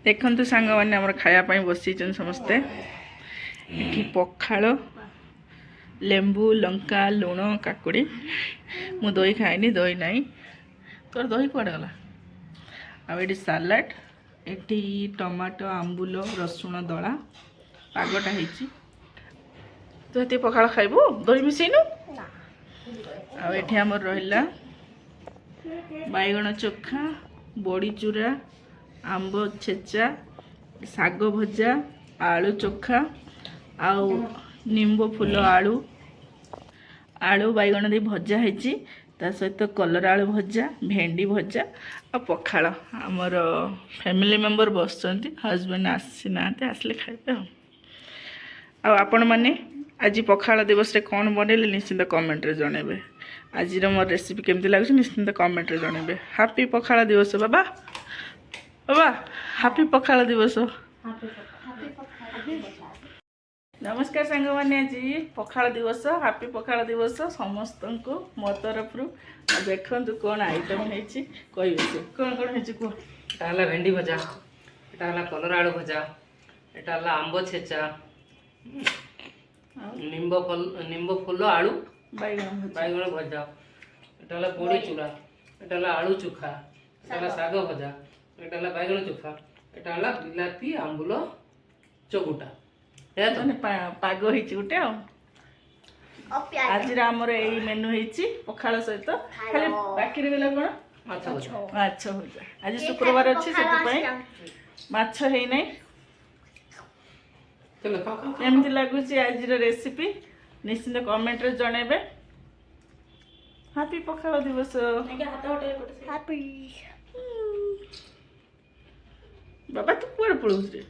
देखु सांग मैंने आम खायापी बसी समस्ते ये पखाल लेंबू लंका लुण काकुड़ी मु दही खाएनी दही ना तोर दही कुआड़े गला आठी सालाड एटी टमाटो आंबुल रसुण दला पागटा होती तू ये पखाल खाइबू दही मिसेनु आठ आमर रहा बैगण चोखा बड़ी चूरा आंब छेचा साग भजा आलू चोखा आउ निम्बो फूल आलू आलू बैगण दे भजा है सहित कलर आलू भजा भेंडी भजा आ पखाल आमर फैमिली मेंबर बस हजबैंड आसी ना आसले खाइबे आपण मैंने आज पखाल दिवस रे कौन बनैले निश्चिंत कमेंट रे जणेबे आज मोर रेसिपी केमती लागुछ निश्चिंत कमेंट रे जणेबे हैप्पी पखाल दिवस बाबा बाबा हैप्पी पखाल दिवस नमस्कार सांग मैंने आज पखाल दिवस हैप्पी पखाल दिवस समस्त को मो तरफ देखु कौन आइटम है कहे से कौन कौन है कह एटा भेंडी भजा एटा कलर आलू भजा एटा आंब छेचा निम्ब फूल आलू बैगण भजा एटा बड़ी चूड़ा एटा आलू चोखा एटा साग भजा एटा बैगण चोखा एटा बिलाती आंबुल चकुटा पाग गोटे आज आमर यही मेनू है पखाल सहित खाली बाकी रहा कौन माछ भजा आज शुक्रवार अच्छे से माछ है नहीं एमती लगुच आज रेसिपी निश्चिंत कमेंट रे जणेबे हैप्पी पखाल दिवस हैप्पी बाबा तू कुआड़े पळौस रे